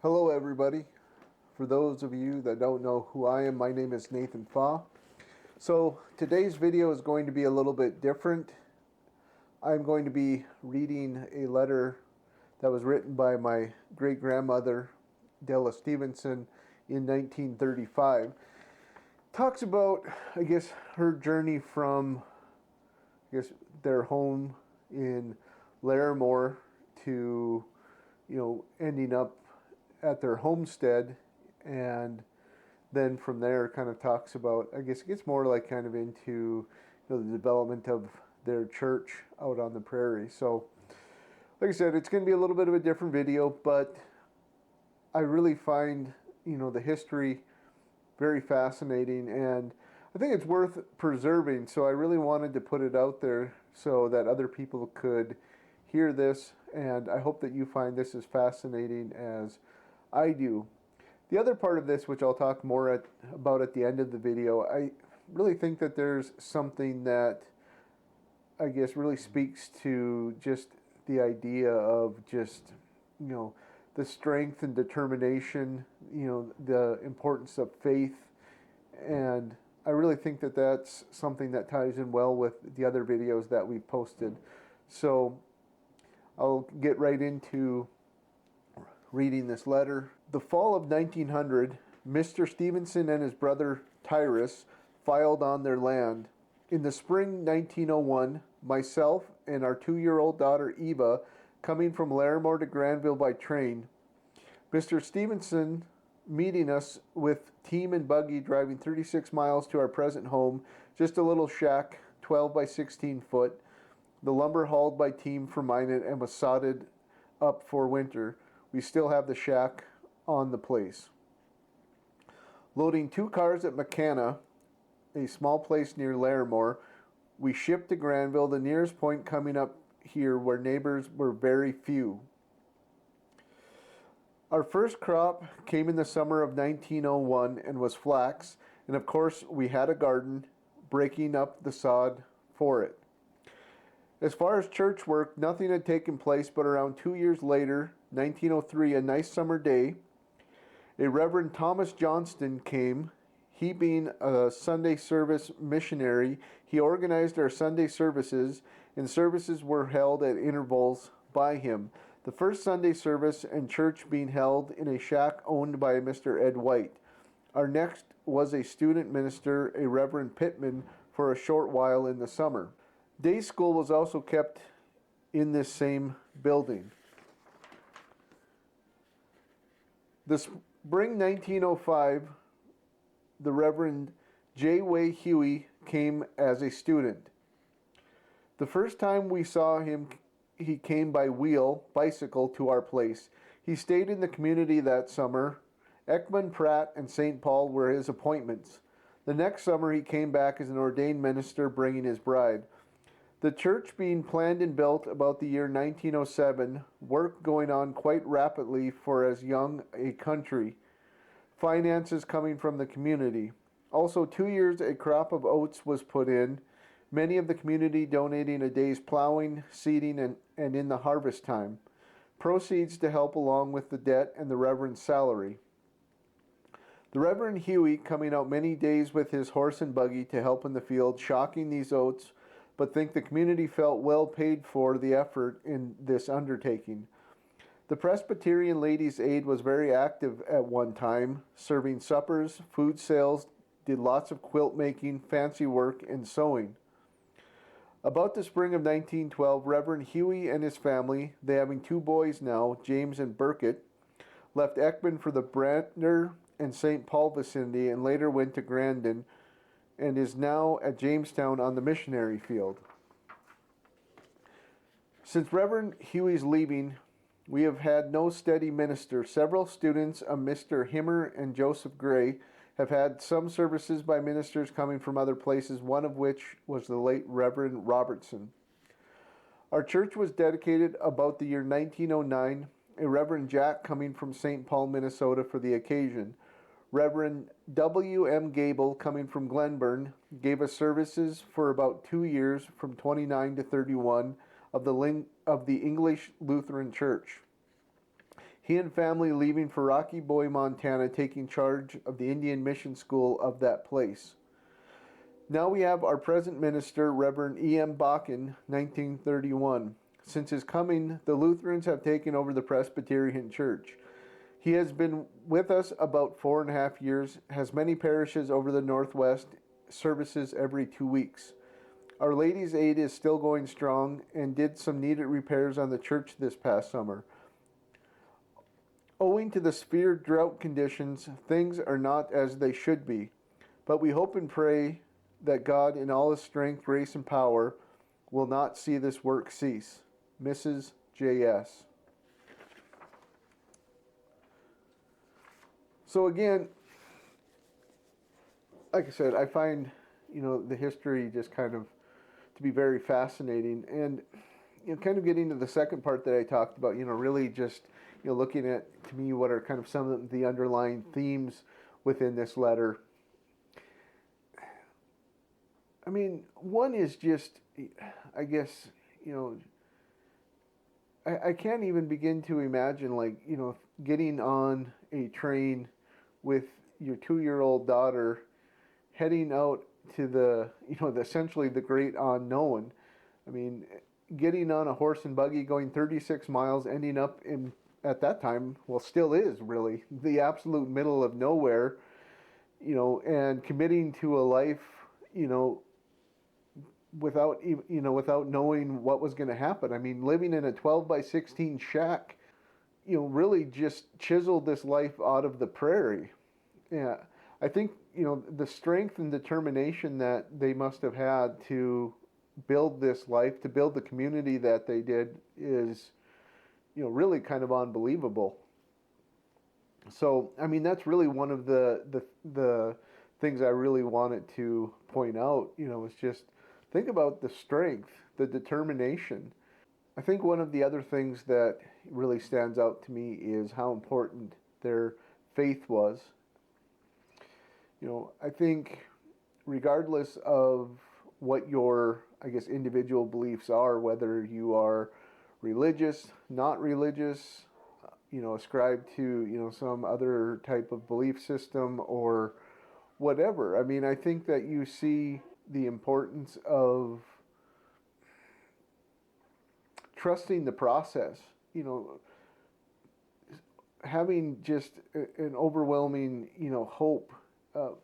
Hello, everybody. For those of you that don't know who I am, my name is Nathan Fa. So today's video is going to be a little bit different. I'm going to be reading a letter that was written by my great-grandmother, Della Stevenson, in 1935. Talks about, her journey from, their home in Larimore to, ending up at their homestead, and then from there kind of talks about, it gets more like kind of into the development of their church out on the prairie. So like I said, it's going to be a little bit of a different video, but I really find the history very fascinating, and I think it's worth preserving. So I really wanted to put it out there so that other people could hear this, and I hope that you find this as fascinating as I do. The other part of this, which I'll talk more about at the end of the video, I really think that there's something that really speaks to just the idea of just, the strength and determination, the importance of faith. And I really think that that's something that ties in well with the other videos that we've posted. So I'll get right into reading this letter. The fall of 1900, Mr. Stevenson and his brother Tyrus filed on their land. In the spring 1901, myself and our 2-year-old daughter Eva, coming from Larimore to Granville by train, Mr. Stevenson meeting us with team and buggy driving 36 miles to our present home, just a little shack, 12 by 16 foot. The lumber hauled by team for Minot and was sodded up for winter. We still have the shack on the place. Loading 2 cars at McCanna, a small place near Larimore, we shipped to Granville, the nearest point coming up here where neighbors were very few. Our first crop came in the summer of 1901 and was flax, and of course we had a garden, breaking up the sod for it. As far as church work, nothing had taken place, but around 2 years later, 1903, a nice summer day, a Reverend Thomas Johnston came. He being a Sunday service missionary, he organized our Sunday services, and services were held at intervals by him. The first Sunday service and church being held in a shack owned by Mr. Ed White. Our next was a student minister, a Reverend Pittman, for a short while in the summer. Day school was also kept in this same building. The spring 1905, the Reverend J. Way Huey came as a student. The first time we saw him, he came by bicycle to our place. He stayed in the community that summer. Ekman Pratt and St. Paul were his appointments. The next summer he came back as an ordained minister bringing his bride. The church being planned and built about the year 1907, work going on quite rapidly for as young a country, finances coming from the community. Also 2 years a crop of oats was put in, many of the community donating a day's plowing, seeding, and in the harvest time. Proceeds to help along with the debt and the Reverend's salary. The Reverend Huey coming out many days with his horse and buggy to help in the field, shocking these oats, but think the community felt well paid for the effort in this undertaking. The Presbyterian Ladies' Aid was very active at one time, serving suppers, food sales, did lots of quilt making, fancy work, and sewing. About the spring of 1912, Reverend Huey and his family, they having 2 boys now, James and Burkett, left Ekman for the Brantner and St. Paul vicinity and later went to Grandin, and is now at Jamestown on the missionary field. Since Reverend Huey's leaving, we have had no steady minister. Several students of Mr. Himmer and Joseph Gray have had some services by ministers coming from other places, one of which was the late Reverend Robertson. Our church was dedicated about the year 1909, a Reverend Jack coming from St. Paul, Minnesota for the occasion. Reverend W. M. Gable, coming from Glenburn, gave us services for about 2 years, from 29 to 31, of the English Lutheran Church. He and family leaving for Rocky Boy, Montana, taking charge of the Indian mission school of that place. Now we have our present minister, Reverend E.M. Bakken, 1931. Since his coming, the Lutherans have taken over the Presbyterian Church. He has been with us about 4.5 years, has many parishes over the Northwest, services every 2 weeks. Our Lady's Aid is still going strong and did some needed repairs on the church this past summer. Owing to the severe drought conditions, things are not as they should be, but we hope and pray that God, in all his strength, grace, and power, will not see this work cease. Mrs. J.S. So again, like I said, I find, the history just kind of to be very fascinating. And, kind of getting to the second part that I talked about, really just, looking at, to me, what are kind of some of the underlying themes within this letter. I mean, one is just, I guess, I can't even begin to imagine, getting on a train with your 2-year-old daughter heading out to the, essentially the great unknown. I mean, getting on a horse and buggy, going 36 miles, ending up in, at that time, well, still is really, the absolute middle of nowhere, and committing to a life, without without knowing what was going to happen. I mean, living in a 12-by-16 shack, really just chiseled this life out of the prairie. Yeah, I think the strength and determination that they must have had to build this life, to build the community that they did, is really kind of unbelievable. So, I mean, that's really one of the things I really wanted to point out. Is just think about the strength, the determination. I think one of the other things that really stands out to me is how important their faith was. I think regardless of what your, I guess, individual beliefs are, whether you are religious, not religious, ascribe to, some other type of belief system or whatever. I mean, I think that you see the importance of trusting the process, having just an overwhelming, hope,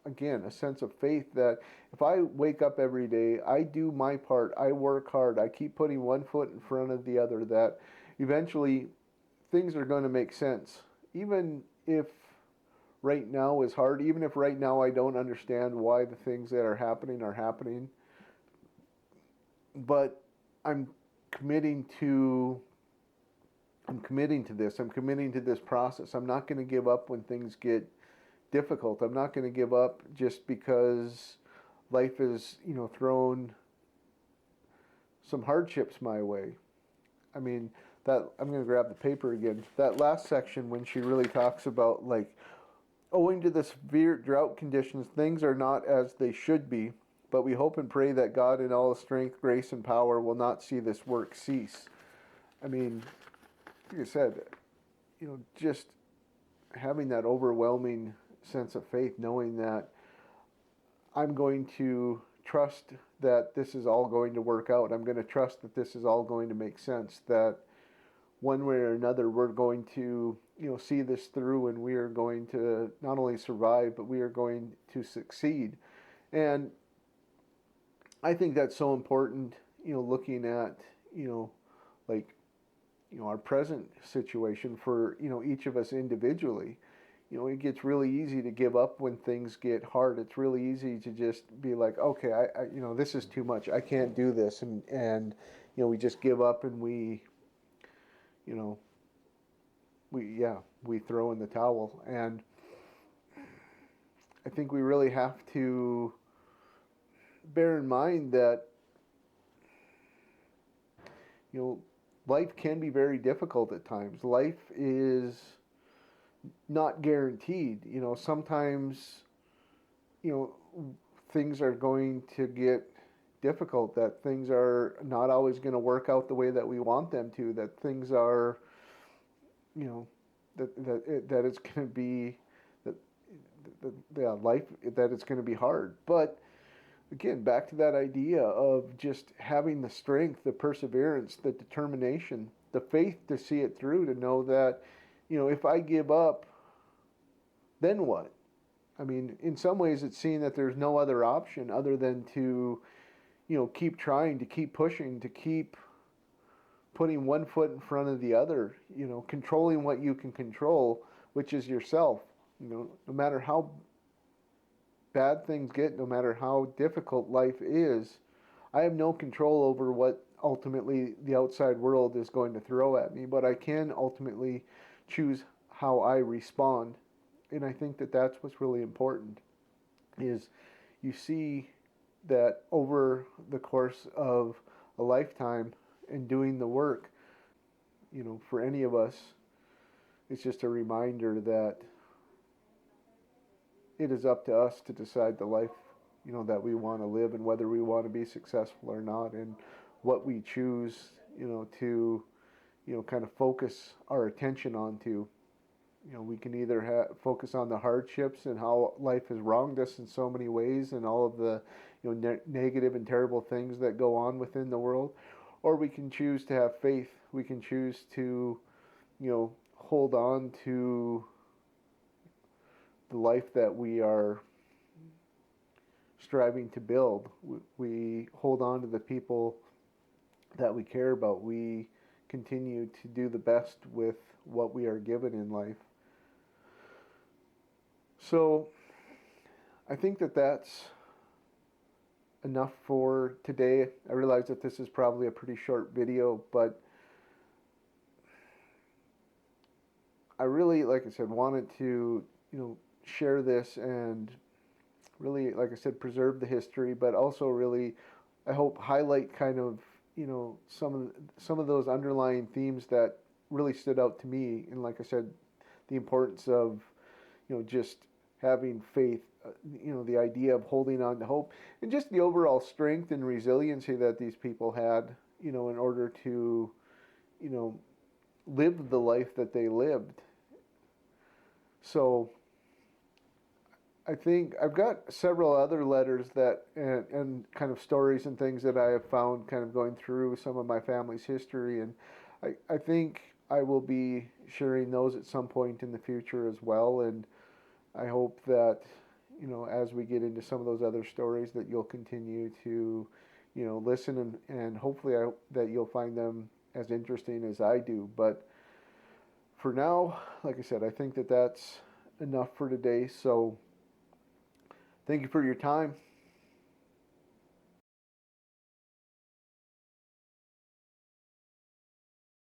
again, a sense of faith that if I wake up every day, I do my part, I work hard, I keep putting one foot in front of the other, that eventually things are going to make sense. Even if right now is hard, even if right now I don't understand why the things that are happening, but I'm committing to this. I'm committing to this process. I'm not going to give up when things get difficult. I'm not going to give up just because life is, thrown some hardships my way. I mean, that I'm going to grab the paper again. That last section when she really talks about, owing to the severe drought conditions, things are not as they should be, but we hope and pray that God in all his strength, grace, and power will not see this work cease. I mean, like I said, just having that overwhelming sense of faith, knowing that I'm going to trust that this is all going to work out. I'm going to trust that this is all going to make sense, that one way or another we're going to, see this through, and we are going to not only survive, but we are going to succeed. And I think that's so important, looking at, our present situation for, each of us individually. It gets really easy to give up when things get hard. It's really easy to just be like, okay, I this is too much. I can't do this. And we just give up, and we throw in the towel. And I think we really have to bear in mind that, life can be very difficult at times. Life is not guaranteed. Sometimes, things are going to get difficult, that things are not always going to work out the way that we want them to, that things are, that it's going to be that the life, that it's going to be hard. But again, back to that idea of just having the strength, the perseverance, the determination, the faith to see it through, to know that, if I give up, then what? I mean, in some ways, it's seeing that there's no other option other than to, keep trying, to keep pushing, to keep putting one foot in front of the other, controlling what you can control, which is yourself. No matter how bad things get, no matter how difficult life is, I have no control over what ultimately the outside world is going to throw at me, but I can ultimately choose how I respond. And I think that that's what's really important, is you see that over the course of a lifetime and doing the work, for any of us, it's just a reminder that it is up to us to decide the life, that we want to live, and whether we want to be successful or not, and what we choose, to, kind of focus our attention onto. We can either focus on the hardships and how life has wronged us in so many ways, and all of the, negative and terrible things that go on within the world, or we can choose to have faith. We can choose to, hold on to the life that we are striving to build. We hold on to the people that we care about. We continue to do the best with what we are given in life. So I think that that's enough for today. I realize that this is probably a pretty short video, but I really, like I said, wanted to, share this and really, like I said, preserve the history, but also really, I hope, highlight kind of, some of those underlying themes that really stood out to me. And like I said, the importance of, just having faith, the idea of holding on to hope, and just the overall strength and resiliency that these people had, in order to, live the life that they lived. So I think I've got several other letters that and kind of stories and things that I have found kind of going through some of my family's history, and I think I will be sharing those at some point in the future as well. And I hope that, as we get into some of those other stories, that you'll continue to, listen, and hopefully that you'll find them as interesting as I do. But for now, like I said, I think that that's enough for today. So thank you for your time.